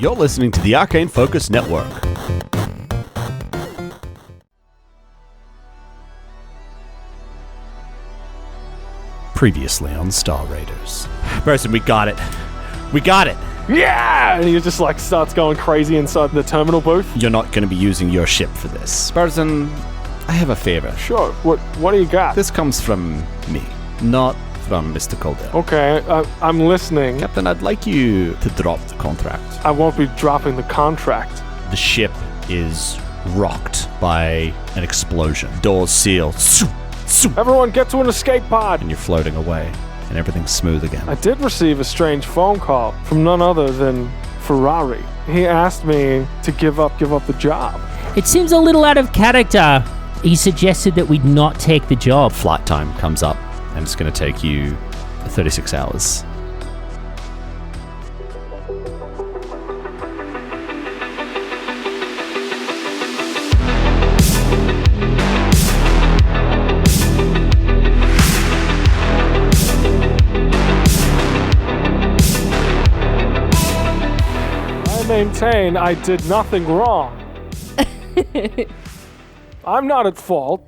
You're listening to the Arcane Focus Network. Previously on Star Raiders. Person, we got it. We got it. Yeah! And he just like starts going crazy inside the terminal booth. You're not going to be using your ship for this. Person, I have a favor. Sure. What do you got? This comes from me, not from Mr. Calder. Okay, I'm listening. Captain, I'd like you to drop the contract. I won't be dropping the contract. The ship is rocked by an explosion. Doors seal. Everyone get to an escape pod! And you're floating away, and everything's smooth again. I did receive a strange phone call from none other than Ferrari. He asked me to give up the job. It seems a little out of character. He suggested that we not take the job. Flight time comes up, and it's going to take you 36 hours. Maintain I did nothing wrong. I'm not at fault.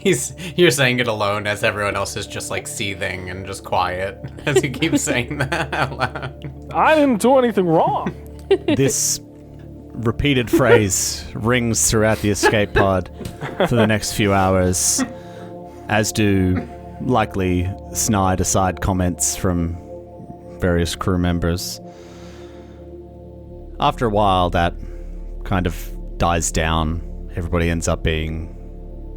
You're saying it alone as everyone else is just like seething and just quiet as he keeps saying that out loud. I didn't do anything wrong. This repeated phrase rings throughout the escape pod for the next few hours, as do likely snide aside comments from various crew members. After a while, that kind of dies down. Everybody ends up being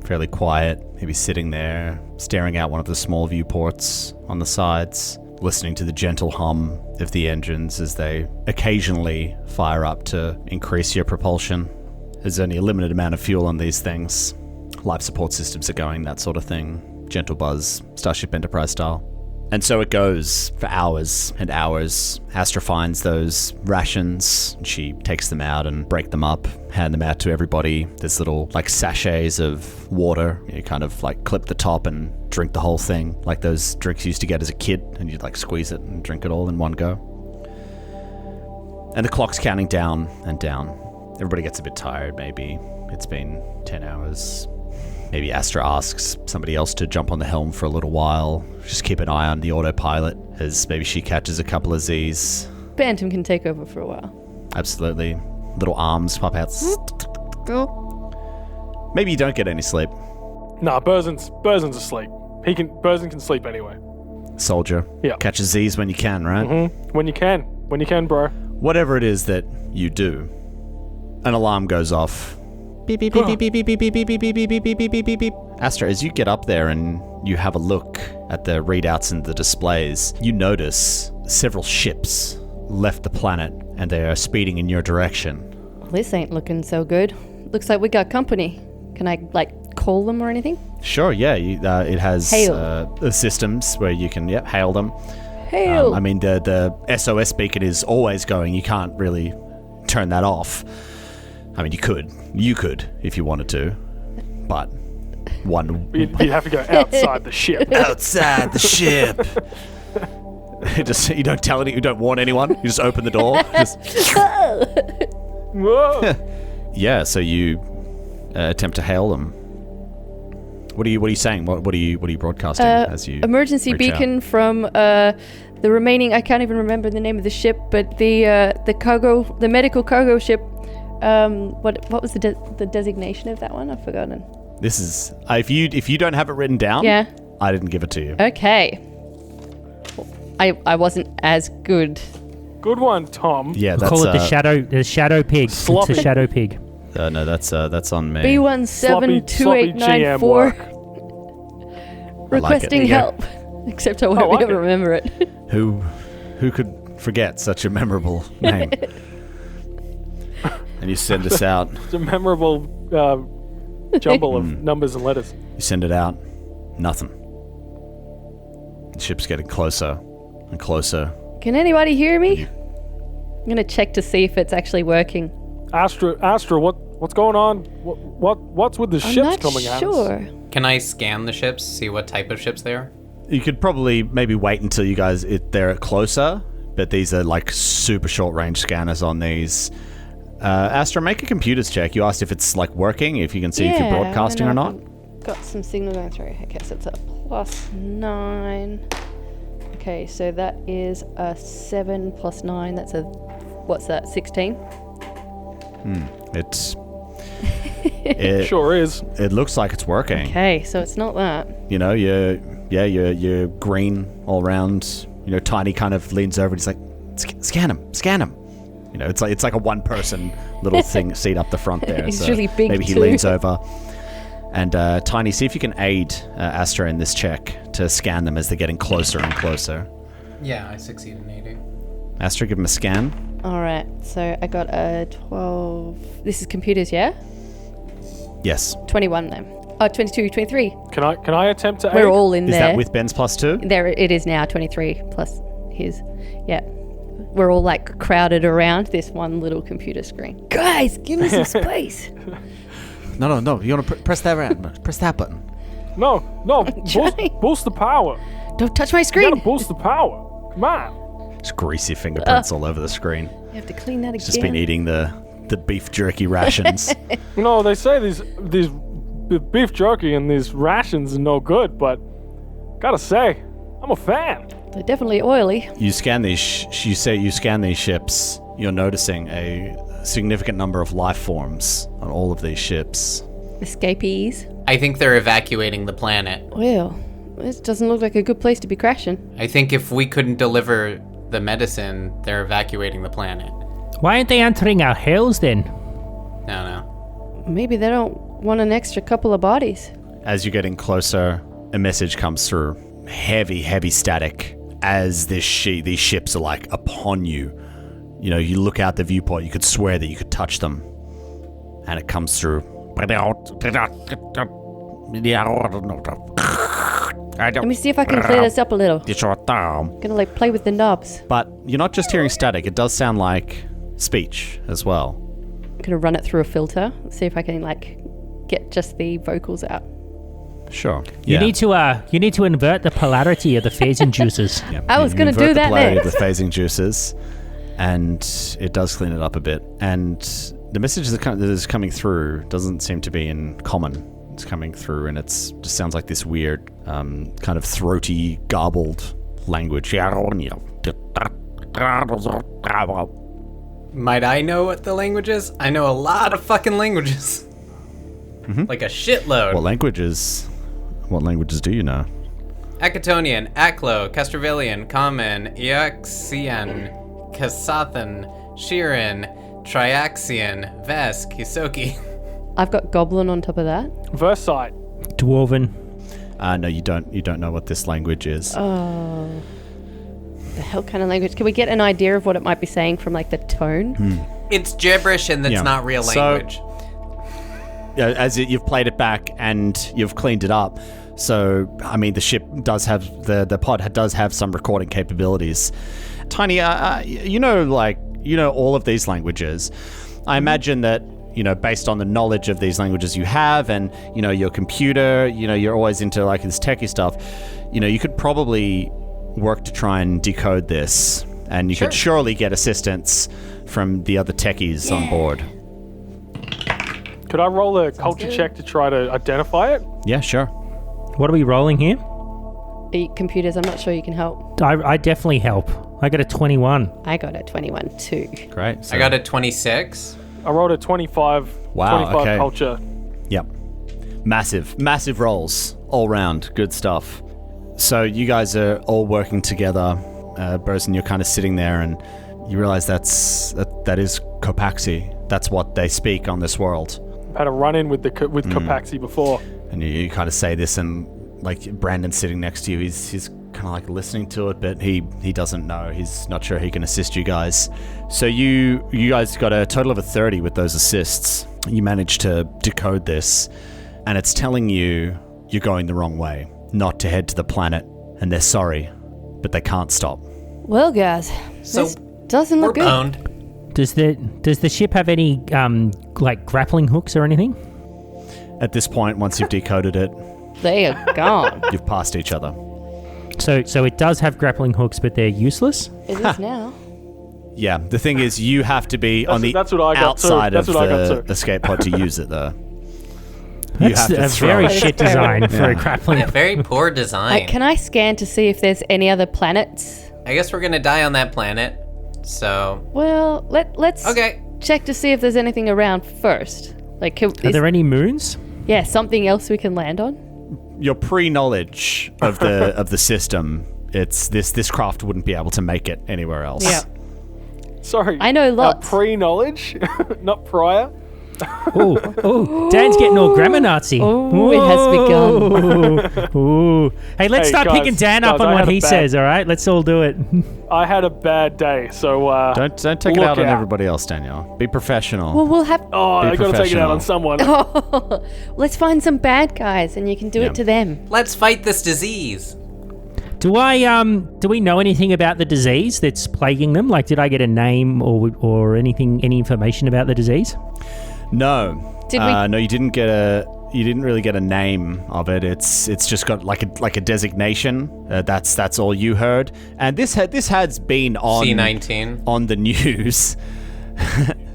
fairly quiet, maybe sitting there, staring out one of the small viewports on the sides, listening to the gentle hum of the engines as they occasionally fire up to increase your propulsion. There's only a limited amount of fuel on these things. Life support systems are going, that sort of thing. Gentle buzz, Starship Enterprise style. And so it goes for hours and hours. Astra finds those rations. She takes them out and break them up, hand them out to everybody. There's little like sachets of water. You kind of like clip the top and drink the whole thing, like those drinks you used to get as a kid, and you'd like squeeze it and drink it all in one go. And the clock's counting down and down. Everybody gets a bit tired, maybe. It's been 10 hours. Maybe Astra asks somebody else to jump on the helm for a little while. Just keep an eye on the autopilot as maybe she catches a couple of Z's. Bantam can take over for a while. Absolutely. Little arms pop out. Maybe you don't get any sleep. Nah, Burzen's asleep. Burzen can sleep anyway. Soldier. Yeah. Catches Z's when you can, right? Mm-hmm. When you can, bro. Whatever it is that you do, an alarm goes off. Beep, beep, beep, beep, beep, beep, beep, beep, beep, beep, beep, beep, beep, beep, beep, beep. Astra, as you get up there and you have a look at the readouts and the displays, you notice several ships left the planet and they are speeding in your direction. Well, this ain't looking so good. Looks like we got company. Can I, call them or anything? Sure, yeah. It has systems where you can, hail them. Hail! The SOS beacon is always going. You can't really turn that off. I mean, you could if you wanted to, but you'd have to go outside the ship. Outside the ship. You don't tell any, you don't warn anyone. You just open the door. Whoa. Yeah. So you attempt to hail them. What are you saying? What are you broadcasting as you emergency beacon out? From the remaining? I can't even remember the name of the ship, but the medical cargo ship. What was the designation of that one? I've forgotten. This is if you don't have it written down. Yeah. I didn't give it to you. Okay. I wasn't as good. Good one, Tom. Yeah, that's call it the shadow pig. Sloppy. It's a shadow pig. No, that's on me. B172894. Requesting help. Except I won't be able to remember it. Who could forget such a memorable name? And you send us out. It's a memorable jumble of numbers and letters. You send it out. Nothing. The ship's getting closer and closer. Can anybody hear me? I'm gonna check to see if it's actually working. Astra, what's going on? What's with the ships coming out? I'm not sure. Can I scan the ships, see what type of ships they are? You could probably maybe wait until you guys they're closer but these are like super short range scanners on these. Astra, make a computers check. You asked if it's like working, if you can see if you're broadcasting or not. Got some signal going through. Okay, so it's a +9. Okay, so that is a 7 + 9. That's a, what's that, 16? It sure is. It looks like it's working. Okay, so it's not that. You know, you're green all around. You know, Tiny kind of leans over and he's like, scan him. You know, it's like a one-person little seat up the front there. He's so really big maybe he too. leans over. And Tiny, see if you can aid Astra in this check to scan them as they're getting closer and closer. Yeah, I succeed in aiding. Astra, give him a scan. All right, so I got a 12. This is computers, yeah? Yes. 21 then. Oh, 22, 23. Can I attempt to aid? We're all in Is there. that with Ben's +2? There it is now, 23 plus his. Yeah. We're all like crowded around this one little computer screen. Guys, give me some space. No. You want to press that button. Press that button. No. Johnny. Boost the power. Don't touch my You screen. gotta boost the power. Come on. Just greasy fingerprints all over the screen. You have to clean that again. Just been eating the beef jerky rations. No, they say these beef jerky and these rations are no good, but gotta say, I'm a fan. They're definitely oily. You scan these. You say you scan these ships. You're noticing a significant number of life forms on all of these ships. Escapees. I think they're evacuating the planet. Well, this doesn't look like a good place to be crashing. I think if we couldn't deliver the medicine, they're evacuating the planet. Why aren't they entering our hills then? No. Maybe they don't want an extra couple of bodies. As you're getting closer, a message comes through. Heavy static. As these ships are like upon you. You know, you look out the viewport, you could swear that you could touch them. And it comes through. Let me see if I can clear this up a little. I'm gonna like play with the knobs. But you're not just hearing static, it does sound like speech as well. I'm gonna run it through a filter, see if I can like get just the vocals out. Sure. You need to invert the polarity of the phasing juices. Yeah. I was gonna invert do that the polarity next. of the phasing juices, and it does clean it up a bit. And the message that is coming through doesn't seem to be in common. It's coming through, and it just sounds like this weird, kind of throaty, garbled language. Might I know what the language is? I know a lot of fucking languages. Like a shitload. What languages do you know? Acatonian, Aklo, Castrovillian, Common, Eoxian, Kasathan, Shirin, Triaxian, Vesk, Hisoki. I've got goblin on top of that. Versite. Dwarven. No, you don't. You don't know what this language is. Oh. The hell kind of language? Can we get an idea of what it might be saying from like the tone? It's gibberish and it's Yeah. not real So- language. You've played it back and you've cleaned it up. So, I mean, the ship does have the pod does have some recording capabilities. Tiny, you know all of these languages. I imagine that, you know, based on the knowledge of these languages you have, and you know your computer, you know, you're always into like this techie stuff. You know, you could probably work to try and decode this, and you could surely get assistance from the other techies on board. Could I roll a culture check to try to identify it? Yeah, sure. What are we rolling here? Computers, I'm not sure you can help. I definitely help. I got a 21. I got a 21 too. Great. So, I got a 26. I rolled a 25. Wow, 25 okay. culture. Yep. Massive rolls all round. Good stuff. So you guys are all working together. Burson, you're kind of sitting there, and you realize that is Copaxi. That's what they speak on this world. Had a run-in with Copaxi before. And you kind of say this, and like Brandon's sitting next to you. He's kind of like listening to it, but he doesn't know. He's not sure he can assist you guys. So you guys got a total of a 30 with those assists. You managed to decode this, and it's telling you you're going the wrong way, not to head to the planet, and they're sorry, but they can't stop. Well, guys, So this doesn't we're look good. boned. Does the ship have any like grappling hooks or anything? At this point, once you've decoded it, They are gone. you've passed each other. So it does have grappling hooks, but they're useless? It is now. Yeah, the thing is, you have to be on the that's what I got too. outside of That's what I got the too. escape pod to use it, though. That's a very it. shit design for a Yeah. grappling Yeah, very poor design. Can I scan to see if there's any other planets? I guess we're gonna die on that planet. So Well, let's okay. check to see if there's anything around first. Like, Are there any moons? yeah, something else we can land on? Your pre-knowledge of the system, it's this craft wouldn't be able to make it anywhere else. Yeah. Sorry. I know lots. Pre-knowledge, not prior. Oh, Dan's getting all grammar Nazi. Oh, it has begun. Ooh. Hey, let's Hey, start guys, picking Dan up guys, on I what had a he bad- says, all right? Let's all do it. I had a bad day, so Don't take it Look out on out. everybody else, Danielle. Be professional. Well, we'll have. oh, Be I gotta take it out on professional. someone. Let's find some bad guys, and you can do Yeah. it to them. Let's fight this disease. Do we know anything about the disease that's plaguing them? Like, did I get a name or anything, any information about the disease? No. Did we- No, you didn't get you didn't really get a name of it. It's just got like a designation. That's all you heard. And this has been on C19. on the news.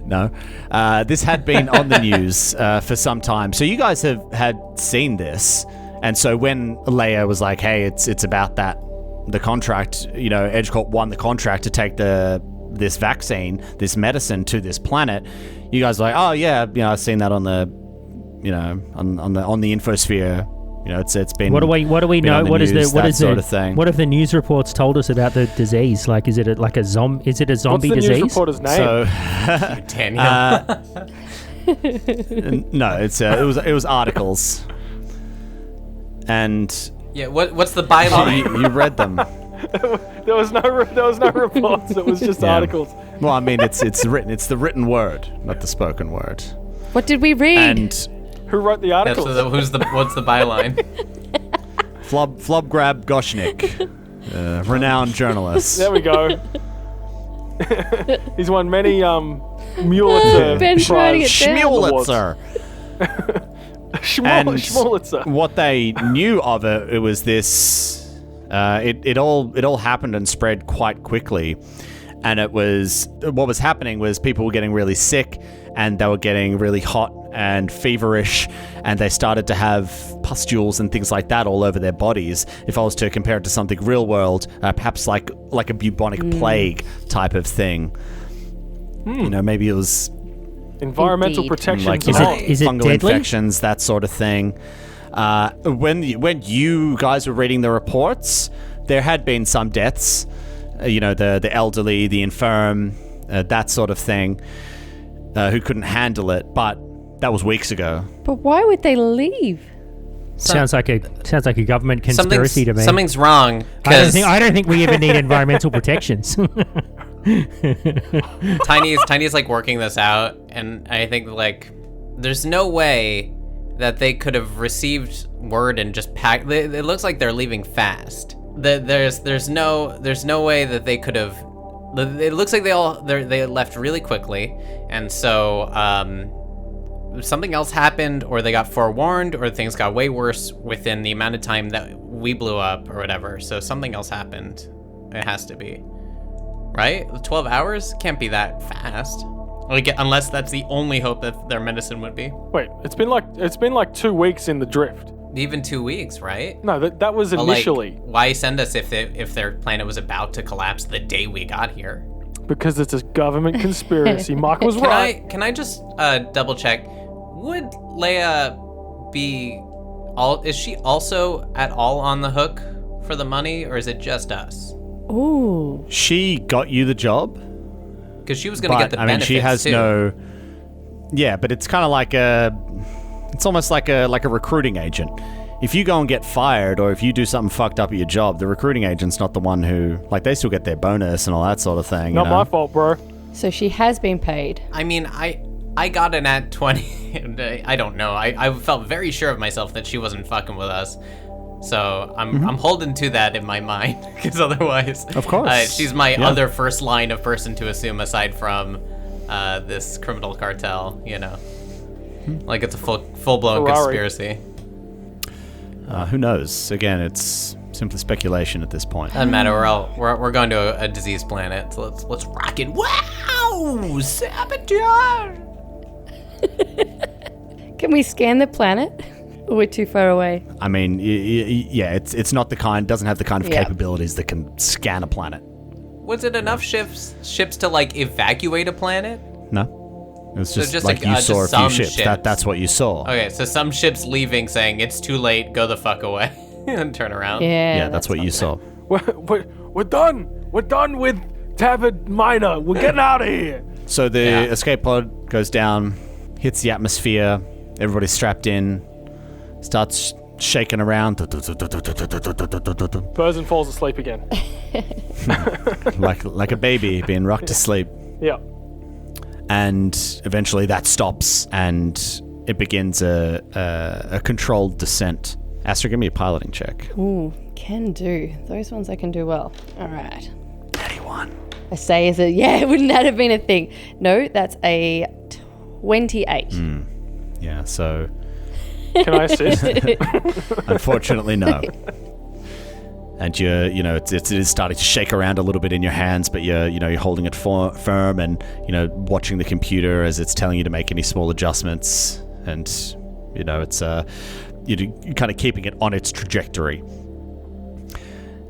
No, this had been on the news for some time. So you guys had seen this, and so when Leia was like, "Hey, it's about the contract," Edge Corp won the contract to take this vaccine, this medicine to this planet. You guys are like, "Oh yeah, I've seen that on the, on the infosphere." It's been. What do we been know? on the What is news, the that sort of thing? What have the news reports told us about the disease? Like, is it a zombie? Is it a What's zombie the disease? news reporter's name? So. Daniel. No, it was articles, and yeah. What's the byline? you read them. there was no reports. It was just Yeah. articles. Well, I mean, it's written. It's the written word, not the spoken word. What did we read? And Who wrote the Yeah, articles? so what's the byline? Flubgrab Goshnik, renowned journalist. There we go. He's won many Mulitzer Ben's writing it down. Schmulitzer. And Schmulitzer. what they knew of it was this. It all happened and spread quite quickly, and what was happening was people were getting really sick, and they were getting really hot and feverish, and they started to have pustules and things like that all over their bodies. If I was to compare it to something real world, perhaps like a bubonic plague type of thing. Maybe it was Environmental Indeed. protection. like Is it fungal deadly? infections, that sort of thing. When you guys were reading the reports, there had been some deaths. The elderly, the infirm, that sort of thing, who couldn't handle it. But that was weeks ago. But why would they leave? Sounds like a government conspiracy to me. Something's wrong. I don't think we even need environmental protections. Tiny's like working this out, and I think like there's no way that they could have received word and just packed. It looks like they're leaving fast. There's no way that they could have. It looks like they left really quickly, and so something else happened, or they got forewarned, or things got way worse within the amount of time that we blew up or whatever. So something else happened. It has to be. Right? 12 hours? Can't be that fast. Like, unless that's the only hope that their medicine would be. Wait, it's been like 2 weeks in the drift. Even 2 weeks, right? No, that was But, like, initially why send us if their planet was about to collapse the day we got here? because it's a government conspiracy. Mark was right. Can I just double check? Would Leia be is she also at all on the hook for the money, or is it just us? Ooh. She got you the job, Because she was going to get the I mean, benefits she has too. no. Yeah, but it's kind of like it's almost like a recruiting agent. If you go and get fired, or if you do something fucked up at your job, the recruiting agent's not the one who, like, they still get their bonus and all that sort of thing. Not my fault, bro. So she has been paid. I mean, I got an at 20. And I don't know. I felt very sure of myself that she wasn't fucking with us. So I'm holding to that in my mind, because otherwise, Of course. she's my Yeah. other first line of person to assume, aside from this criminal cartel. Like it's a full blown Ferrari. conspiracy. Who knows? Again, it's Simply speculation at this point. Doesn't matter. We're going to a diseased planet. So let's rock it. Wow! Sabotage! Can we scan the planet? Or we're too far away? I mean, yeah, it's not the kind, doesn't have the kind of Yeah. capabilities that can scan a planet. Was it enough ships to like evacuate a planet? No, it was So just, just like like, you saw a just few some ships. ships. That's what you saw. Okay, so some ships leaving saying it's too late, go the fuck away, and turn around. Yeah. That's what you saw. We're done. We're done with Tabrid Minor. We're getting out of here. So the Yeah. escape pod goes down, hits the atmosphere. Everybody's strapped in, starts shaking around, Person falls asleep again. like a baby being rocked to sleep. Yeah. And eventually that stops, and it begins a controlled descent. Astra, give me a piloting check. Ooh, can do. Those ones I can do well. All right. 81. I say, wouldn't that have been a thing? No, that's a 28. Yeah, so Can I assist? unfortunately no. And it is starting to shake around a little bit in your hands, but you're holding it firm, and watching the computer as it's telling you to make any small adjustments, and it's you're kind of keeping it on its trajectory.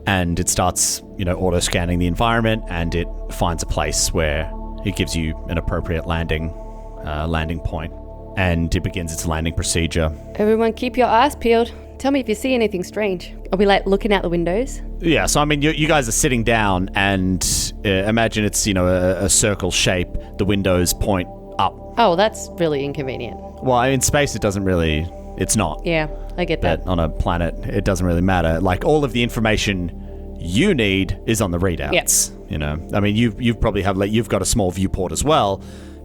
And it starts auto scanning the environment, and it finds a place where it gives you an appropriate landing point, and it begins its landing procedure. Everyone keep your eyes peeled. Tell me if you see anything strange. Are we like looking out the windows? Yeah, so I mean, you guys are sitting down, and imagine it's a circle shape. The windows point up. Oh, that's really inconvenient. Well, in space, it doesn't really. It's not. Yeah, I get that. But on a planet, it doesn't really matter. Like, all of the information you need is on the readouts. I mean, you've probably you've got a small viewport as well,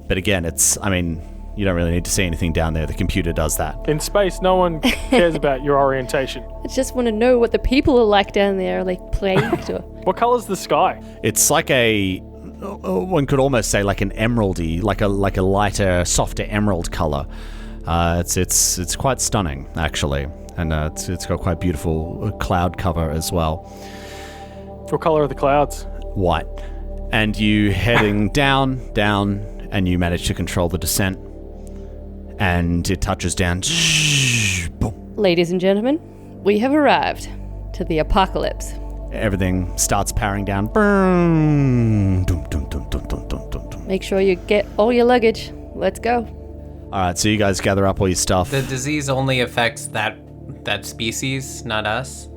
but again, you don't really need to see anything down there. The computer does that. In space, no one cares about your orientation. I just want to know what the people are like down there. Are they plagued or? What color's the sky? It's like one could almost say like an emeraldy, like a lighter, softer emerald color. It's quite stunning, actually, and it's got quite beautiful cloud cover as well. What color are the clouds? White. And you heading down, and you manage to control the descent. And it touches down. Boom. Ladies and gentlemen, we have arrived to the apocalypse. Everything starts powering down. Dum, dum, dum, dum, dum, dum, dum, dum. Make sure you get all your luggage. Let's go. All right, so you guys gather up all your stuff. The disease only affects that species, not us.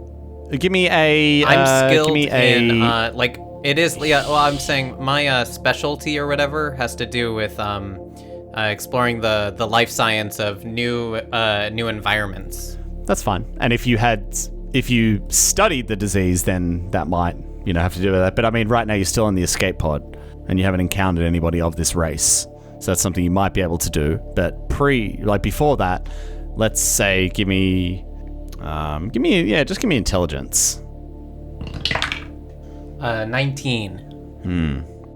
Give me a. I'm skilled give me in a. it is. Yeah, well, I'm saying my specialty or whatever has to do with exploring the life science of new environments. That's fine. And if you studied the disease, then that might have to do with that. But I mean, right now you're still in the escape pod, and you haven't encountered anybody of this race, so that's something you might be able to do. But before that, let's say give me intelligence. 19.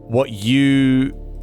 What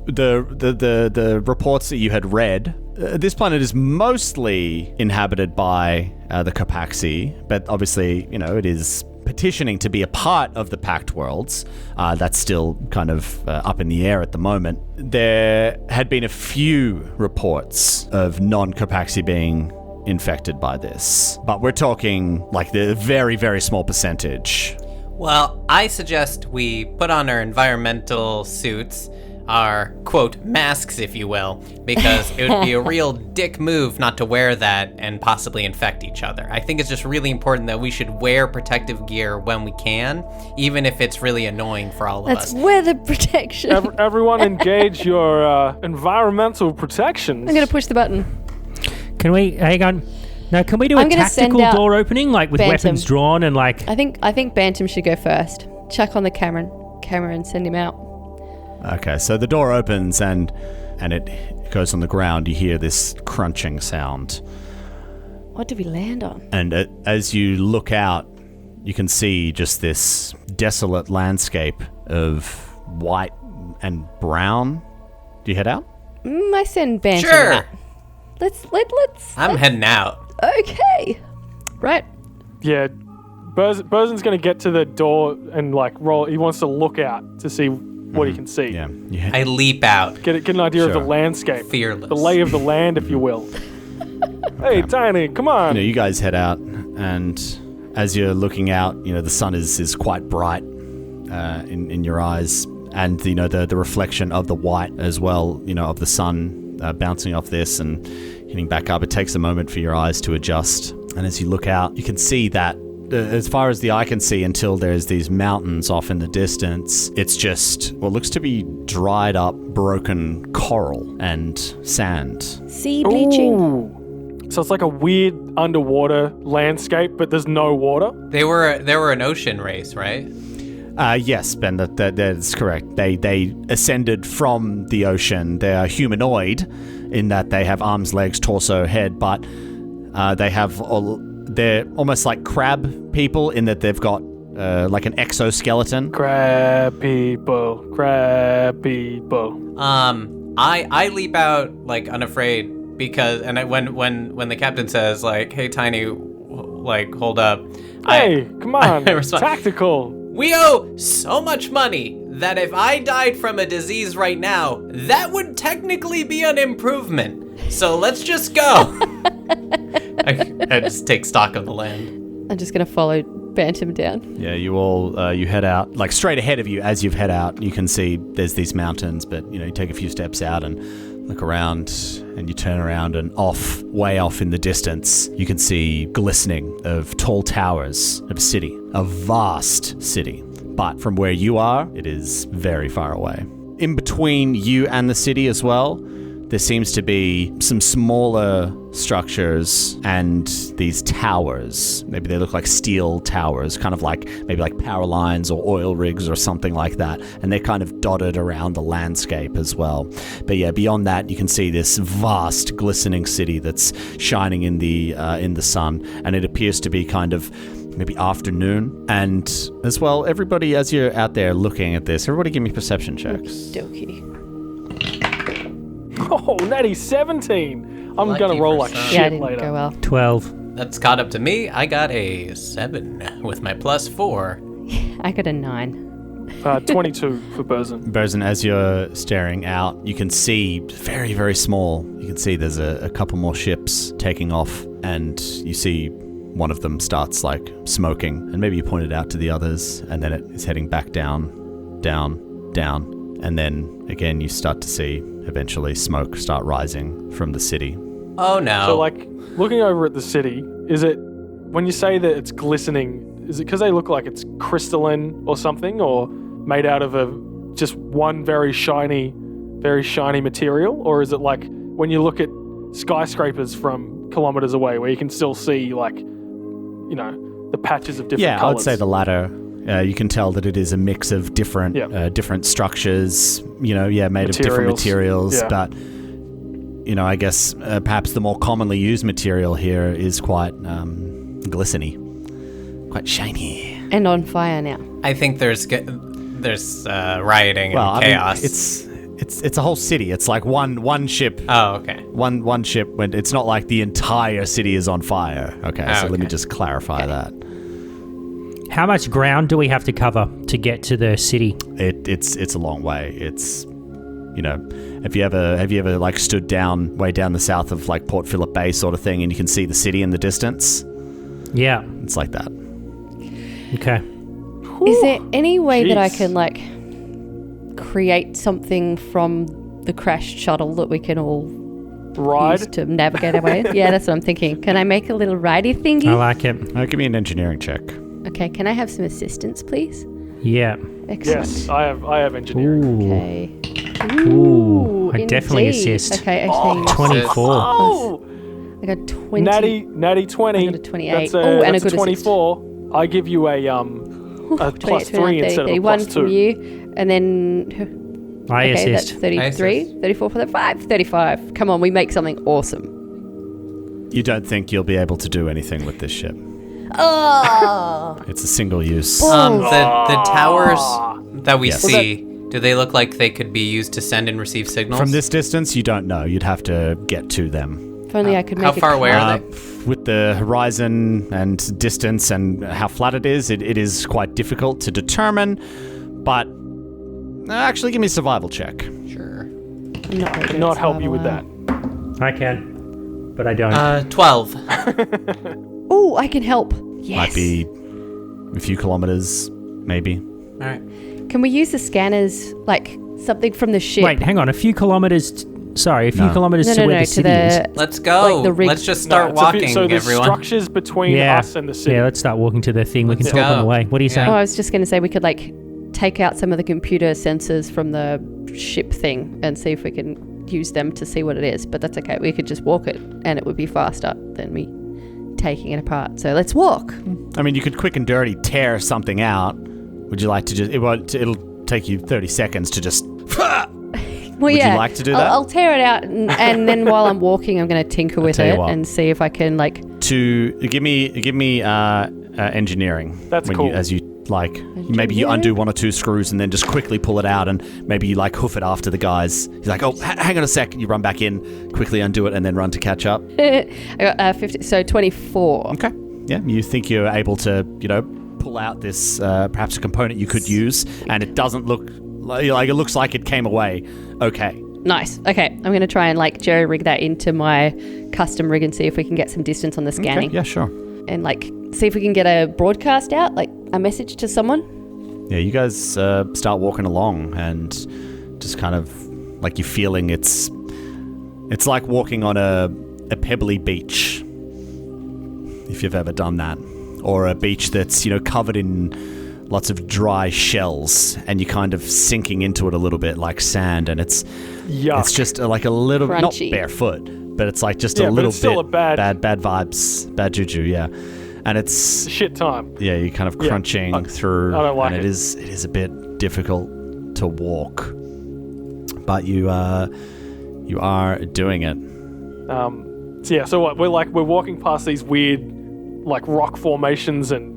the reports that you had read, this planet is mostly inhabited by the Capaxi, but obviously, it is petitioning to be a part of the Pact Worlds. That's still kind of up in the air at the moment. There had been a few reports of non-Capaxi being infected by this, but we're talking like the very, very small percentage. Well, I suggest we put on our environmental suits, our, quote, masks, if you will, because it would be a real dick move not to wear that and possibly infect each other. I think it's just really important that we should wear protective gear when we can, even if it's really annoying for all of Let's us. weather protection. Everyone engage your environmental protections. I'm going to push the button. Can we hang on? Now, can we do I'm a gonna send tactical out door opening, like with Bantam. weapons drawn and like? I think Bantam should go first. Chuck on the camera and send him out. Okay, so the door opens and it goes on the ground. You hear this crunching sound. What did we land on? And as you look out, you can see just this desolate landscape of white and brown. Do you head out? I send Bantam Sure. out. Let's. I'm heading out. Okay. Right. Yeah, Burzen's going to get to the door and like roll. He wants to look out to see what he can see. Yeah. I leap out, Get an idea of the Sure. landscape. fearless. The lay of the land, if you will. Hey, Tiny, come on. You guys head out, and as you're looking out, the sun is quite bright in your eyes, and the reflection of the white as well, of the sun bouncing off this and hitting back up. It takes a moment for your eyes to adjust, and as you look out, you can see that as far as the eye can see, until there's these mountains off in the distance, it's just what looks to be dried up, broken coral and sand. Sea bleaching. Ooh. So it's like a weird underwater landscape, but there's no water. They were an ocean race, right? Yes, Ben, that's correct. They ascended from the ocean. They are humanoid in that they have arms, legs, torso, head, but they're almost like crab people in that they've got like an exoskeleton. Crab people. I leap out like unafraid because when the captain says like, "Hey, Tiny, like hold up," Hey, come on. I respond, Tactical. "We owe so much money that if I died from a disease right now, that would technically be an improvement. So let's just go." I just take stock of the land. I'm just going to follow Bantam down. Yeah, you all you head out, like straight ahead of you. As you've head out, you can see there's these mountains, but you take a few steps out and look around, and you turn around, and way off in the distance, you can see glistening of tall towers of a city, a vast city. But from where you are, it is very far away. In between you and the city as well, there seems to be some smaller structures and these towers. Maybe they look like steel towers, kind of like maybe like power lines or oil rigs or something like that. And they're kind of dotted around the landscape as well. But yeah, beyond that, you can see this vast, glistening city that's shining in the sun, and it appears to be kind of maybe afternoon. And as well, everybody, as you're out there looking at this, everybody give me perception checks. Dokey. Oh, natty 17. I'm Lucky going to roll like for some. shit Yeah, I didn't later. go well. 12. That's caught up to me. I got a 7 with my +4. I got a 9. 22 for Burzen. Berzin, as you're staring out, you can see very, very small. You can see there's a couple more ships taking off, and you see one of them starts like smoking, and maybe you point it out to the others, and then it is heading back down, and then again you start to see eventually smoke start rising from the city. Oh no. So, like, looking over at the city, is it, when you say that it's glistening, is it because they look like it's crystalline or something, or made out of just one very shiny material? Or is it like when you look at skyscrapers from kilometers away where you can still see, like, the patches of different colors? I would say the latter. You can tell that it is a mix of different different structures, made of different materials. Yeah. But, I guess perhaps the more commonly used material here is quite glisteny, quite shiny. And on fire now. I think there's rioting and chaos. It's a whole city. It's like one ship. Oh, okay. One ship. When it's not like the entire city is on fire. Okay, so let me just clarify that. How much ground do we have to cover to get to the city? It's a long way. It's, have you ever like stood way down the south of like Port Phillip Bay sort of thing, and you can see the city in the distance? Yeah. It's like that. Okay. Is there any way that I Jeez. can, like, create something from the crashed shuttle that we can all use Ride? to navigate our way? Yeah, that's what I'm thinking. Can I make a little ridey thingy? I like it. Give me an engineering check. Okay, can I have some assistance, please? Yeah. Excellent. Yes, I have engineering. Ooh. Okay. Ooh, I definitely indeed. assist. Okay, actually, 24. Oh! I got 20. Natty 20. I got a 28. That's a, Oh, and a that's good a 24. I give you a plus 3 instead of a 31 plus from 2. you, and then I okay, assist. that's 33, 34 for the 5, 35. Come on, we make something awesome. You don't think you'll be able to do anything with this ship? Oh, It's a single use. The towers that we Yes. see, do they look like they could be used to send and receive signals? From this distance, you don't know. You'd have to get to them If only I could make How far away are they? With the horizon and distance and how flat it is is quite difficult to determine. But actually, give me a survival check. Sure. I'm not very good Cannot at help you with that. survival. I can, but I don't. 12. Oh, I can help. Yes. Might be a few kilometers, maybe. All right. Can we use the scanners, like something from the ship? Wait, hang on. A few kilometers. A few No. kilometers No, to no, where no, the to city is. the Let's go. Like the rig- Let's just No, start it's a few- walking, so there's everyone. structures between us and the city. Yeah, let's start walking to the thing. We can Let's talk on go. the way. What do you say? Oh, I was just going to say we could like take out some of the computer sensors from the ship thing and see if we can use them to see what it is. But that's okay. We could just walk it, and it would be faster than me taking it apart. So let's walk. I mean, you could quick and dirty tear something out. Would you like to just... It'll take you 30 seconds to just... Well, Would you yeah, like to do that? I'll tear it out, and then while I'm walking, I'm going to tinker with tell you it what. and see if I can like. To give me engineering. That's when cool. As you like, maybe you undo one or two screws and then just quickly pull it out, and maybe you like hoof it after the guys. He's like, oh, hang on a sec. You run back in, quickly undo it, and then run to catch up. I got 50, so 24. Okay. Yeah, you think you're able to, pull out this perhaps a component you could use, and it doesn't look like it looks like it came away. Okay. Nice. Okay, I'm going to try and like jerry rig that into my custom rig and see if we can get some distance on the scanning. Okay. Yeah, sure. And like see if we can get a broadcast out, like a message to someone. Yeah, you guys start walking along, and just kind of like you're feeling it's like walking on a pebbly beach, if you've ever done that, or a beach that's covered in lots of dry shells, and you're kind of sinking into it a little bit like sand, and it's Yuck. just like a little Crunchy. not barefoot, but it's like just Yeah, a but little it's still bit a bad- bad vibes, bad juju, yeah. And it's Shit time. yeah, you're kind of Yeah, crunching through, I don't like and it. it is a bit difficult to walk, but you are doing it. So what? We're walking past these weird, like rock formations and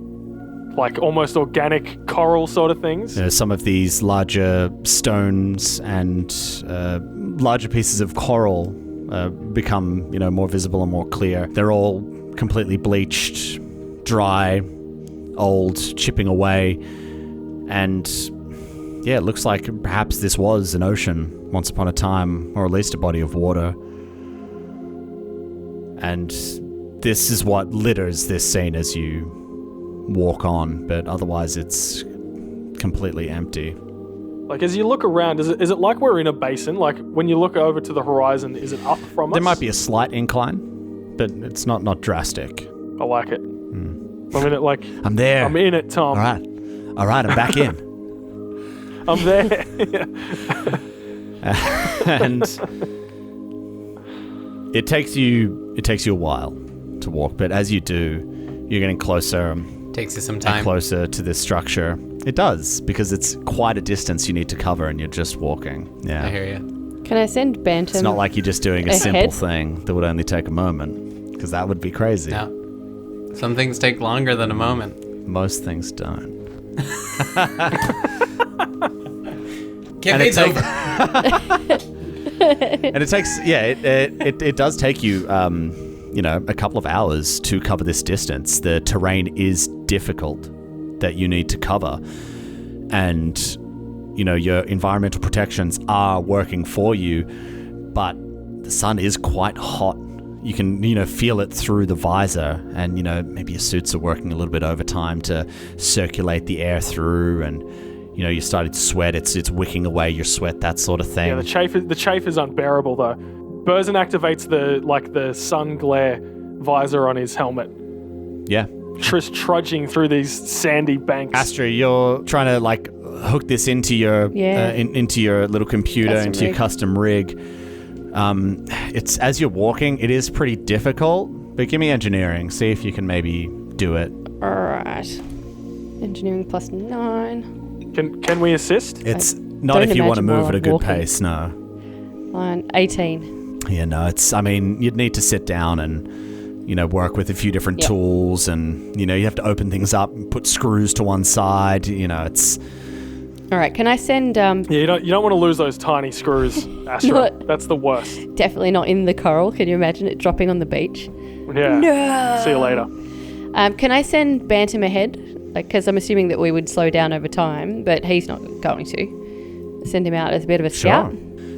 like almost organic coral sort of things. Some of these larger stones and larger pieces of coral become more visible and more clear. They're all completely bleached, dry, old, chipping away, and yeah, it looks like perhaps this was an ocean once upon a time, or at least a body of water. And this is what litters this scene as you walk on, but otherwise it's completely empty. Like as you look around, is it like we're in a basin? Like when you look over to the horizon, is it up from us? There might be a slight incline, but it's not drastic. I like it. I'm in it. Like I'm there. I'm in it, Tom. All right, I'm back in. I'm there. And it takes you a while to walk, but as you do, you're getting closer Takes you some and time. closer to this structure. It does, because it's quite a distance you need to cover, and you're just walking. Yeah. I hear you. Can I send Bantam? It's not like you're just doing a ahead? simple thing that would only take a moment, because that would be crazy. No. Some things take longer than a moment. Most things don't. Give And me it And it takes, it does take you, a couple of hours to cover this distance. The terrain is difficult that you need to cover, and your environmental protections are working for you, but the sun is quite hot. You can feel it through the visor, and maybe your suits are working a little bit overtime to circulate the air through, and you started to sweat. It's wicking away your sweat, that sort of thing. Yeah, the chafe is unbearable though. Burzin activates the sun glare visor on his helmet. Yeah. Just trudging through these sandy banks. Astra, you're trying to hook this into your into your little computer, Custom into your rig. custom rig. It's as you're walking, it is pretty difficult. But give me engineering. See if you can maybe do it. Alright. Engineering plus 9. Can we assist? It's not don't if you want to imagine move while at a I'm good walking. pace. No. Line 18. Yeah, no. You'd need to sit down and work with a few different Yep. tools, and you have to open things up and put screws to one side. It's All right, can I send... Yeah, you don't want to lose those tiny screws, Astra. That's the worst. Definitely not in the coral. Can you imagine it dropping on the beach? Yeah. No! See you later. Can I send Bantam ahead? Because I'm assuming that we would slow down over time, but he's not going to. Send him out as a bit of a scout.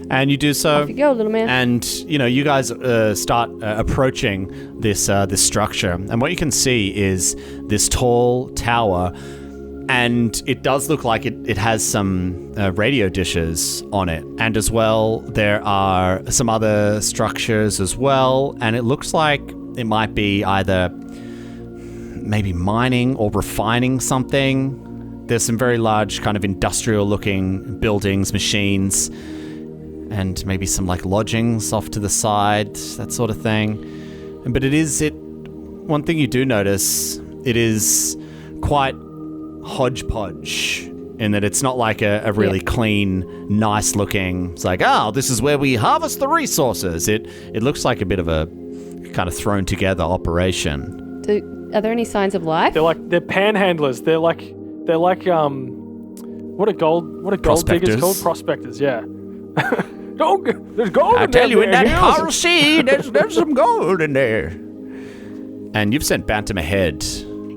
And you do so. Off you go, little man. And, you guys start approaching this structure. And what you can see is this tall tower. And it does look like it has some radio dishes on it. And as well, there are some other structures as well. And it looks like it might be either maybe mining or refining something. There's some very large kind of industrial looking buildings, machines, and maybe some like lodgings off to the side, that sort of thing. But one thing you do notice, it is quite hodgepodge in that it's not like a really clean, nice looking, it's like, this is where we harvest the resources. It looks like a bit of a kind of thrown together operation. Are there any signs of life? They're panhandlers. They're like what are gold diggers called? Prospectors, yeah. There's gold I in tell you, in that hills. coral sea, there's some gold in there. And you've sent Bantam ahead.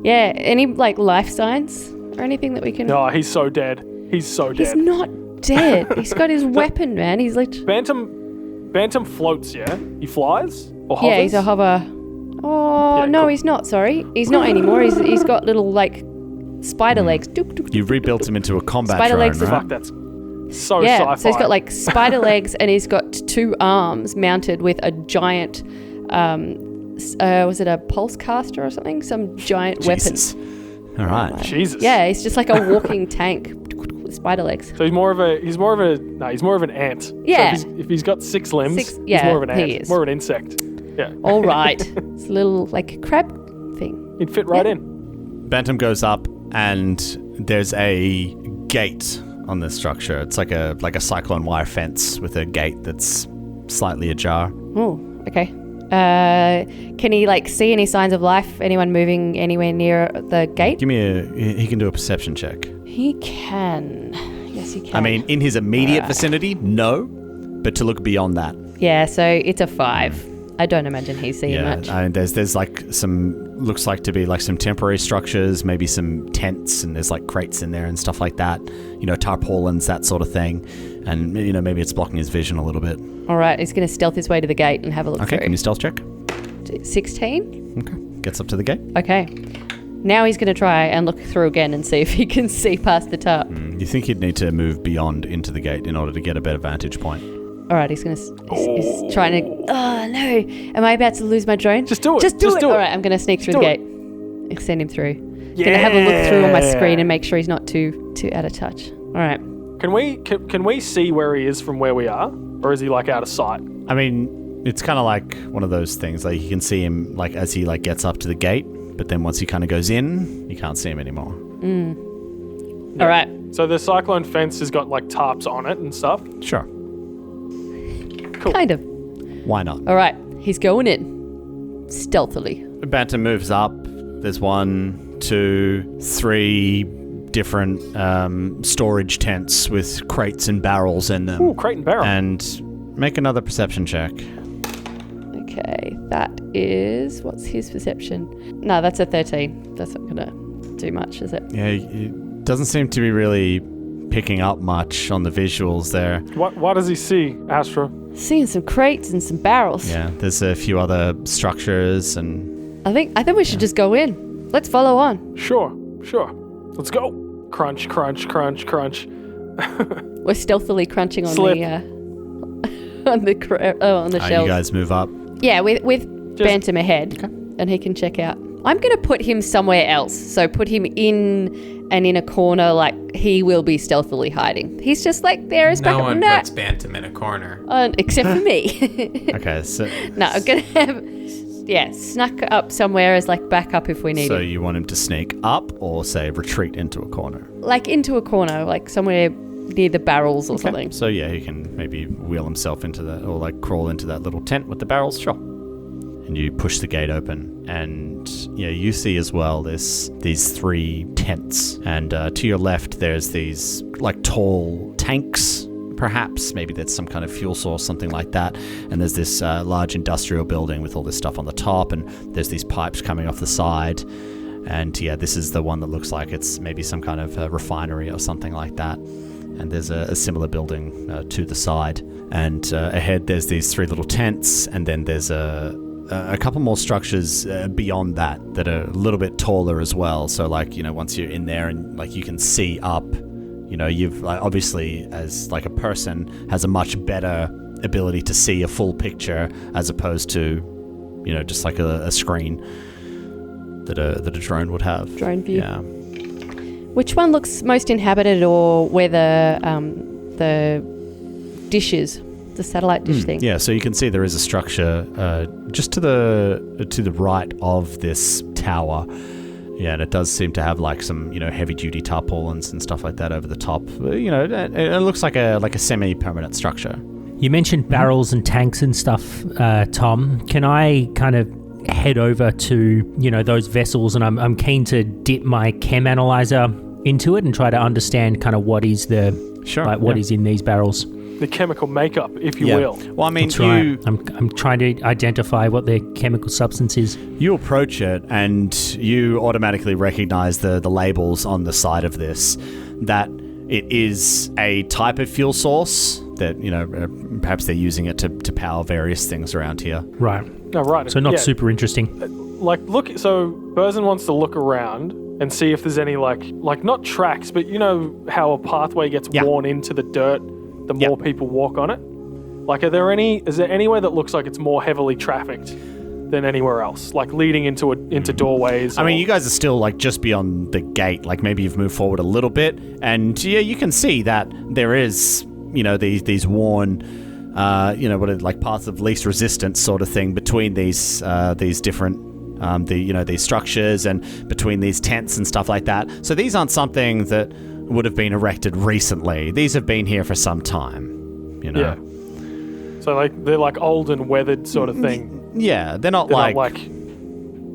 Yeah, any like life signs or anything that we can... No, he's so dead. He's so dead. He's not dead. He's got his weapon, man. He's like... Bantam floats, yeah? He flies? Or hovers? Yeah, he's a hover. Oh, Yeah, no, cool. he's not, sorry. He's not anymore. He's got little, like, spider legs. You rebuilt him into a combat Spider drone, legs is right? Fuck, that's so Yeah, sci-fi. so he's got, like, spider legs and he's got 2 arms mounted with a giant... was it a pulse caster or something? Some giant Jesus. weapon. All right. Jesus. Yeah, he's just like a walking tank with spider legs. So he's more of an ant. Yeah. So if he's got 6 limbs, he's yeah, more of an ant. he is. More of an insect. Yeah. All right. It's a little, like, crab thing. He'd fit right Yeah. in. Bantam goes up and there's a gate on this structure. It's like a cyclone wire fence with a gate that's slightly ajar. Oh, okay. Can he, like, see any signs of life? Anyone moving anywhere near the gate? He can do a perception check. He can. Yes, he can. I mean, in his immediate vicinity, no, but to look beyond that. Yeah, so it's a 5. I don't imagine he's seeing much. And there's like looks like to be like some temporary structures, maybe some tents, and there's like crates in there and stuff like that. Tarpaulins, that sort of thing. And, maybe it's blocking his vision a little bit. All right, he's going to stealth his way to the gate and have a look Okay, through. can you stealth check? 16? Okay, gets up to the gate. Okay. Now he's going to try and look through again and see if he can see past the top. You think he'd need to move beyond into the gate in order to get a better vantage point. All right, he's trying to... Oh, no. Am I about to lose my drone? Just do it. Just do it. do All it. right, I'm going to sneak through do the it. gate. Send him through. Going to have a look through on my screen and make sure he's not too out of touch. All right. Can we see where he is from where we are? Or is he, like, out of sight? I mean, it's kind of like one of those things. Like, you can see him, like, as he, like, gets up to the gate. But then once he kind of goes in, you can't see him anymore. All right. So the cyclone fence has got, like, tarps on it and stuff. Sure. Cool. Kind of. Why not? All right. He's going in. Stealthily. Bantam moves up. There's 1, 2, 3 different storage tents with crates and barrels in them. Ooh, crate and barrel. And make another perception check. Okay. That is... What's his perception? No, that's a 13. That's not going to do much, is it? Yeah, it doesn't seem to be really picking up much on the visuals there. What does he see, Astra? Seeing some crates and some barrels. Yeah, there's a few other structures and... I think we should just go in. Let's follow on. Sure. Let's go. Crunch, crunch, crunch, crunch. We're stealthily crunching on Slip. the on the You shelves. guys move up. Yeah, with Bantam ahead, and he can check out. I'm going to put him somewhere else. So put him in a corner, like he will be stealthily hiding. He's just like there as No backup. one puts Bantam in a corner. Except for me. Okay, so... No, I'm going to have... Yeah, snuck up somewhere as like backup if we need So it. you want him to sneak up or, say, retreat into a corner? Like into a corner, like somewhere near the barrels or something. So yeah, he can maybe wheel himself into that or like crawl into that little tent with the barrels. Sure. and you push the gate open, and you see as well there's these 3 tents, and to your left there's these like tall tanks. Perhaps maybe that's some kind of fuel source, something like that. And there's this large industrial building with all this stuff on the top, and there's these pipes coming off the side. And this is the one that looks like it's maybe some kind of refinery or something like that. And there's a similar building to the side. And ahead there's these 3 little tents, and then there's a couple more structures beyond that are a little bit taller as well. So like, once you're in there and like you can see up, you've obviously as like a person has a much better ability to see a full picture as opposed to, just like a screen that a drone would have. Drone view. Yeah. Which one looks most inhabited, or where the dish is, the satellite dish thing? Yeah, so you can see there is a structure just to the right of this tower. Yeah, and it does seem to have like some, heavy-duty tarpaulins and stuff like that over the top. It looks like a semi-permanent structure. You mentioned barrels and tanks and stuff, Tom. Can I kind of head over to, those vessels, and I'm keen to dip my chem analyzer into it and try to understand kind of what is what is in these barrels. The chemical makeup, if you will. Well, I mean, That's right. I'm trying to identify what the chemical substance is. You approach it and you automatically recognize the labels on the side of this, that it is a type of fuel source that, perhaps they're using it to power various things around here. Right. Oh, right. So not super interesting. So Burzin wants to look around and see if there's any like not tracks, but how a pathway gets worn into the dirt the more people walk on it. Like, is there anywhere that looks like it's more heavily trafficked than anywhere else, like leading into doorways? I mean, you guys are still like just beyond the gate. Like maybe you've moved forward a little bit, and you can see that there is these worn what are like paths of least resistance sort of thing between these different these structures and between these tents and stuff like that. So these aren't something that would have been erected recently. These have been here for some time, Yeah. So like they're like old and weathered sort of thing. Yeah, they're not like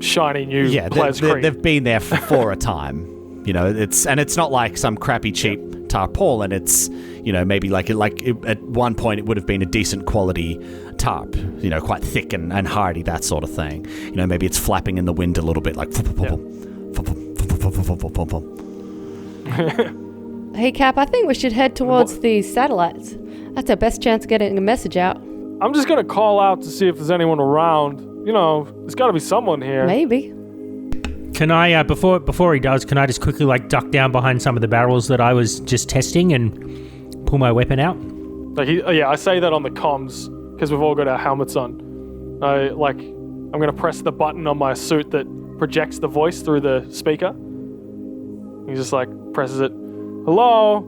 shiny new. Yeah, they've been there for a time. It's not like some crappy cheap tarpaulin. It's maybe like at one point it would have been a decent quality tarp. Quite thick and hardy, that sort of thing. Maybe it's flapping in the wind a little bit, like. Hey, Cap, I think we should head towards these satellites. That's our best chance of getting a message out. I'm just going to call out to see if there's anyone around. There's got to be someone here. Maybe. Can I, before he does, can I just quickly duck down behind some of the barrels that I was just testing and pull my weapon out? I say that on the comms because we've all got our helmets on. I'm going to press the button on my suit that projects the voice through the speaker. He just presses it. Hello?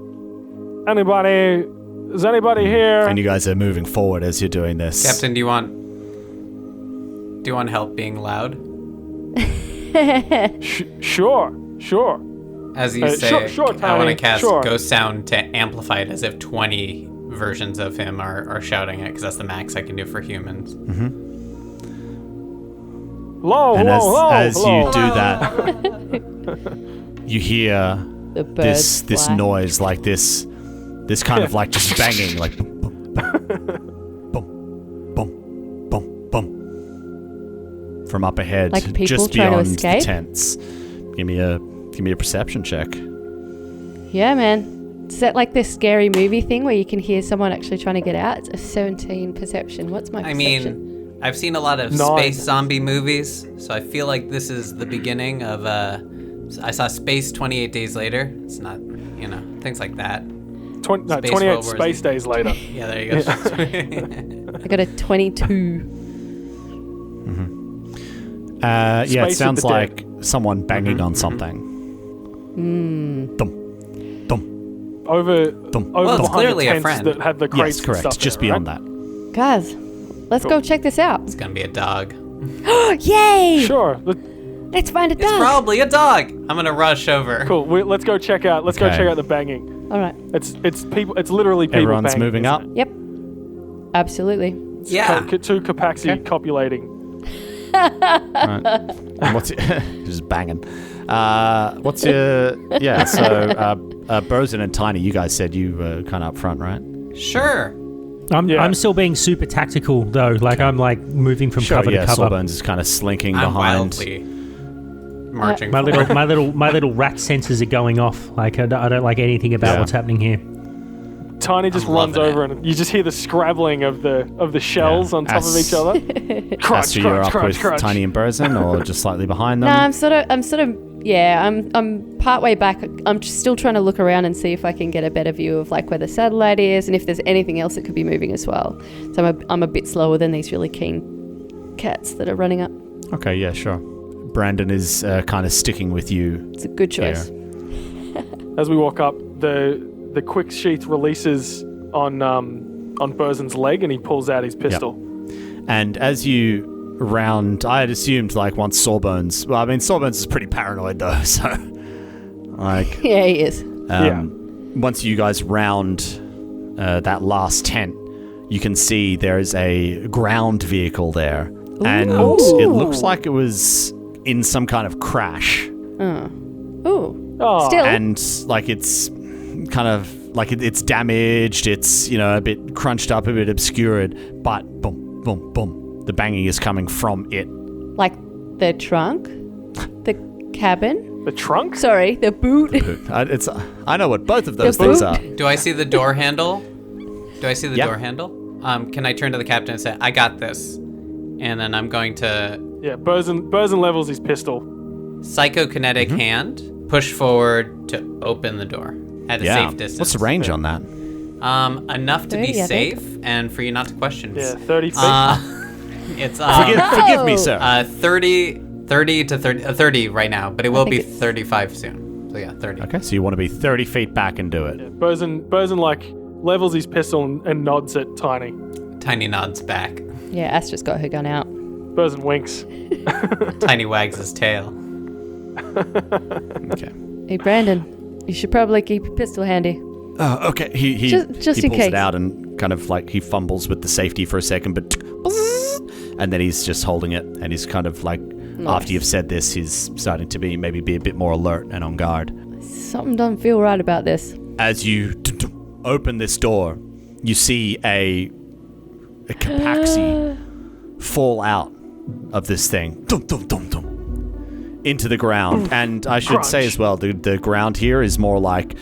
Anybody? Is anybody here? And you guys are moving forward as you're doing this. Captain, do you want help being loud? Sure. As you say, sure, I want to cast sure. Ghost Sound to amplify it as if 20 versions of him are shouting it, because that's the max I can do for humans. Mm-hmm. Hello. As you do that, you hear this noise, like this kind of just banging, like boom, boom, boom, boom, boom, from up ahead, like people just trying to beyond escape? the tents. Give me a perception check. Yeah, man. Is that like this scary movie thing where you can hear someone actually trying to get out? It's a 17 perception. What's my perception? I've seen a lot of 9. space zombie movies, so I feel like this is the beginning of I saw Space 28 Days Later. It's not, things like that. 28 space days later. Yeah, there you go. I got a 22. Mm-hmm. It sounds like someone banging on something. Dum, dum, over dum. Well, it's clearly the a tents friend. that had the crates. Yes, correct. And stuff Just there, beyond right? that. Guys, let's go check this out. It's gonna be a dog. Yay! Sure. Let's find a dog. It's probably a dog. I'm gonna rush over. Cool. Let's go check out. Let's go Okay. check out the banging. All right. It's people. It's literally people. Everyone's banging, moving isn't up. it? Yep. Absolutely. Yeah. Two Capaxi copulating. Right. And what's just banging? What's your So Bosun and Tiny, you guys said you were kind of up front, right? Sure. I'm still being super tactical though. Like I'm like moving from cover to cover. Sawbones is kind of slinking I'm behind. wildly marching. My little rat sensors are going off. Like I don't like anything about what's happening here. Tiny just runs over and you just hear the scrabbling of the shells on top of each other. Crunch, Aster, you're up with crunch. Tiny and Bosun, or just slightly behind them? No, I'm part way back. I'm just still trying to look around and see if I can get a better view of like where the satellite is and if there's anything else that could be moving as well. So I'm a bit slower than these really keen cats that are running up. Okay, yeah, sure. Brandon is kind of sticking with you. It's a good choice. As we walk up, the quick sheath releases on Bosun's leg and he pulls out his pistol. Yep. And as you round, I had assumed like once Sawbones. Well, I mean Sawbones is pretty paranoid though, so like Yeah, he is. Once you guys round that last tent, you can see there is a ground vehicle there, and it looks like it was in some kind of crash. Oh, still. And like it's kind of like it's damaged. It's a bit crunched up, a bit obscured, but boom, boom, boom. The banging is coming from it. Like the trunk? The cabin? The trunk? Sorry, the boot. I know what both of those things are. Do I see the door handle? Door handle? Can I turn to the captain and say, I got this? And then I'm going to... Yeah, Bosun levels his pistol. Psychokinetic hand, push forward to open the door at a safe distance. What's the range on that? Enough to 30, be I think. safe and for you not to question. Yeah, 30 feet. It's Forgive me, sir. 30 to 30 right now, but it will be 35 soon. So yeah, 30. Okay, so you want to be 30 feet back and do it. Yeah, Bosun like levels his pistol and nods at Tiny. Tiny nods back. Yeah, Astra's got her gun out. Bosun winks. Tiny wags his tail. Okay. Hey, Brandon, you should probably keep your pistol handy. Oh, okay. He Just he in pulls case. it out and kind of like he fumbles with the safety for a second, but and then he's just holding it, and he's kind of like after you've said this, he's starting to maybe be a bit more alert and on guard. Something doesn't feel right about this. As you open this door, you see a capaxi fall out of this thing. Dum, dum, dum, dum. Into the ground. And I should say as well, the ground here is more like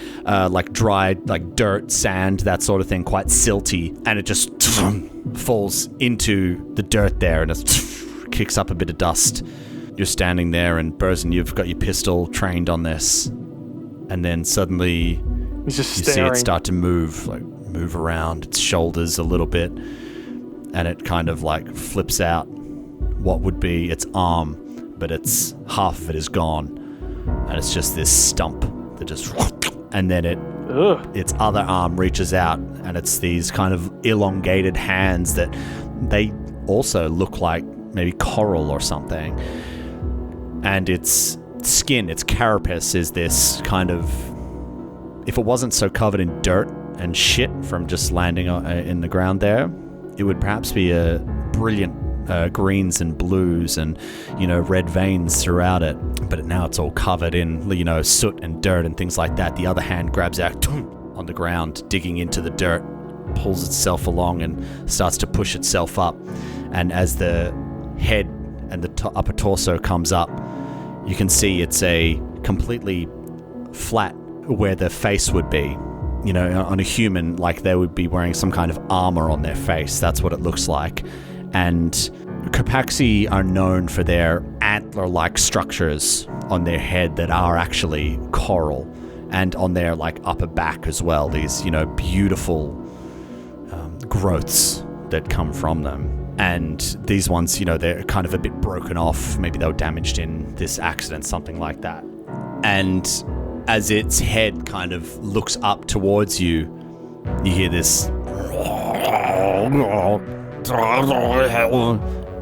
dried, like dirt, sand, that sort of thing, quite silty, and it just falls into the dirt there and it kicks up a bit of dust. You're standing there, and Bosun, you've got your pistol trained on this, and then suddenly He's just you staring. see it start to move around its shoulders a little bit, and it kind of like flips out what would be its arm, but it's half of it is gone, and it's just this stump that just, and then its other arm reaches out, and it's these kind of elongated hands that they also look like maybe coral or something, and its skin, its carapace, is this kind of, if it wasn't so covered in dirt and shit from just landing in the ground there, it would perhaps be a brilliant greens and blues and red veins throughout it, but now it's all covered in soot and dirt and things like that. The other hand grabs out on the ground, digging into the dirt, pulls itself along and starts to push itself up, and as the head and the upper torso comes up, you can see it's a completely flat where the face would be. On a human, like they would be wearing some kind of armor on their face. That's what it looks like. And Capaxi are known for their antler-like structures on their head that are actually coral, and on their upper back as well. These, beautiful growths that come from them. And these ones, they're kind of a bit broken off. Maybe they were damaged in this accident, something like that. And as its head kind of looks up towards you, you hear this.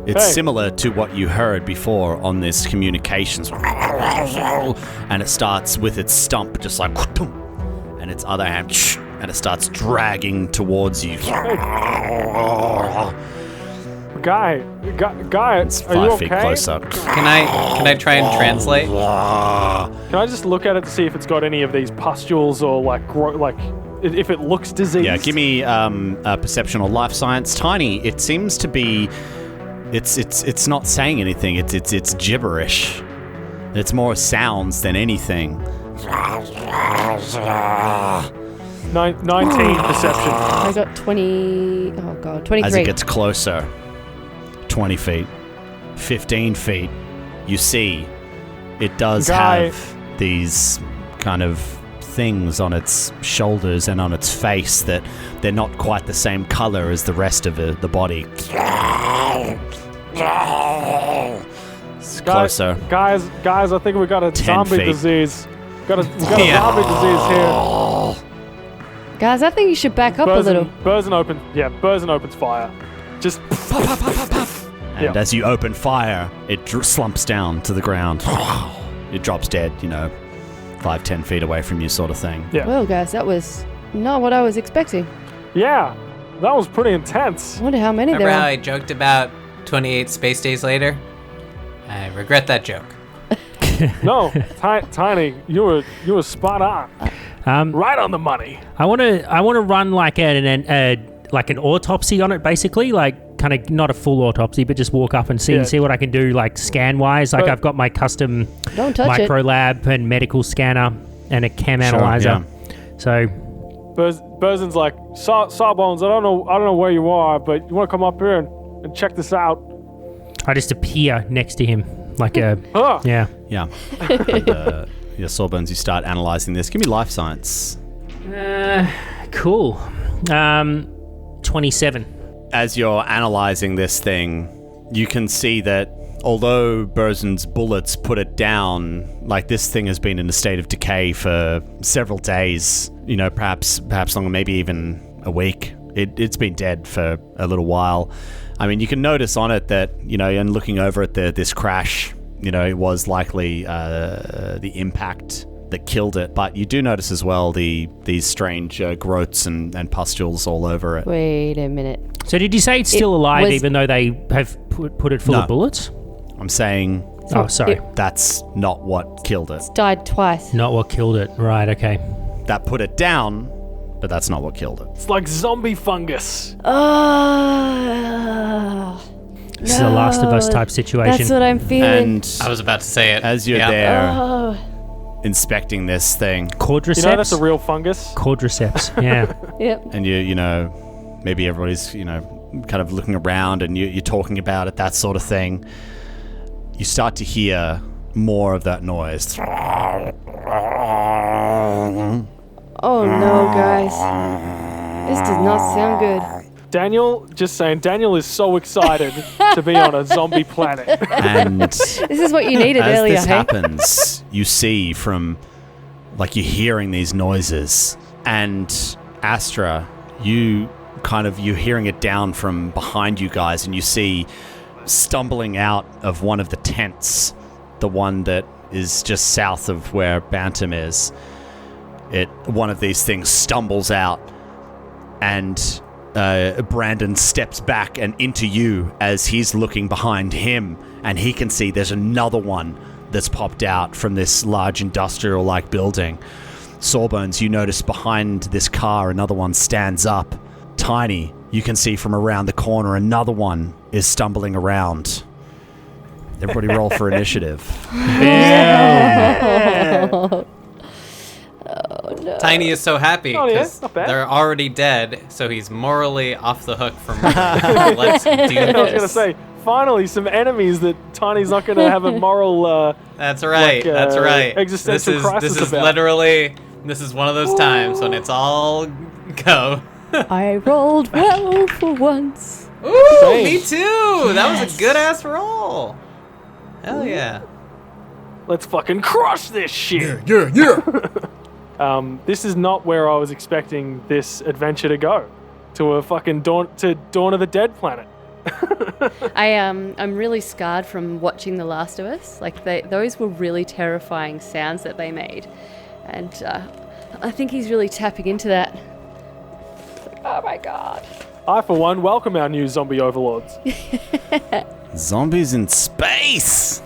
It's similar to what you heard before on this communications. And it starts with its stump, just like, and its other hand, and it starts dragging towards you. Guy, It's are you 5 feet okay? closer. Can I try and translate? Can I just look at it to see if it's got any of these pustules or if it looks diseased? Yeah, give me a perception or life science. Tiny, it seems to be. It's not saying anything. It's gibberish. It's more sounds than anything. 19 perception. I got 20. Oh god, 23. As it gets closer, 20 feet, 15 feet, you see it does have these kind of things on its shoulders and on its face that they're not quite the same color as the rest of the body. It's closer. Guys, I think we got a 10 zombie feet. disease. We got a zombie disease here. Guys, I think you should back up a little. Burzen opens fire. Just And as you open fire, it slumps down to the ground. It drops dead, 5-10 feet away from you, sort of thing. Yeah. Well, guys, that was not what I was expecting. Yeah, that was pretty intense. I wonder how many Remember there how are. I joked about 28 space days later? I regret that joke. No, Tiny, you were spot on. Right on the money. I want to run like an autopsy on it, basically, like kind of not a full autopsy, but just walk up and see what I can do, like scan wise. Like I've got my custom Don't touch micro it. lab and medical scanner and a chem Sure, analyzer. yeah. So Burzen's like, Sawbones, I don't know where you are, but you want to come up here and check this out? I just appear next to him, like a Huh. yeah. Yeah. And, Sawbones, you start analyzing this. Give me life science. Cool. 27. As you're analyzing this thing, you can see that although Burzen's bullets put it down, like this thing has been in a state of decay for several days, perhaps longer, maybe even a week. It's been dead for a little while. I mean, you can notice on it that, and looking over at this crash, it was likely the impact that killed it. But you do notice as well these strange growths and pustules all over it. Wait a minute. So did you say it's still alive, was- even though they have put it full No. of bullets? I'm saying Oh, sorry. that's not what killed it. Died twice. Not what killed it. Right, okay. That put it down, but that's not what killed it. It's like zombie fungus. Oh. This is a Last of Us type situation. That's what I'm feeling. And I was about to say it. as you're Yeah. there Oh. inspecting this thing, Quadriceps? You know that's a real fungus? Quadriceps, yeah. Yep. and maybe everybody's, kind of looking around and you're talking about it, that sort of thing, you start to hear more of that noise. Oh no, guys. This does not sound good. Daniel is so excited to be on a zombie planet. And This is what you needed as earlier, this hey? happens, you see from, you're hearing these noises, and Astra, you're hearing it down from behind you guys, and you see stumbling out of one of the tents, the one that is just south of where Bantam is. One of these things stumbles out, and Brandon steps back and into you as he's looking behind him, and he can see there's another one that's popped out from this large industrial-like building. Sawbones, you notice behind this car, another one stands up. Tiny, you can see from around the corner, another one is stumbling around. Everybody roll for initiative. Tiny is so happy Oh, yeah, because not bad. they're already dead, so he's morally off the hook from murder. Let's do I was this. going to say, finally, some enemies that Tiny's not going to have a moral... That's right. like, that's right. existential crisis This is about. literally. This is one of those times when it's all go. I rolled well for once. Ooh, Same. me too. That was Yes. a good ass roll. Hell yeah. Let's fucking crush this shit. Yeah. This is not where I was expecting this adventure to go. To a fucking Dawn of the Dead planet. I'm really scarred from watching The Last of Us. Like those were really terrifying sounds that they made, and I think he's really tapping into that. Oh my god. I, for one, welcome our new zombie overlords. Zombies in space!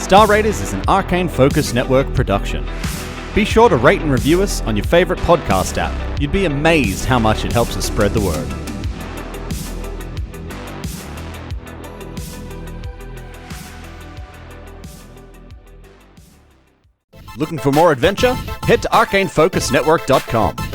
Star Raiders is an Arcane Focus Network production. Be sure to rate and review us on your favorite podcast app. You'd be amazed how much it helps us spread the word. Looking for more adventure? Head to arcanefocusnetwork.com.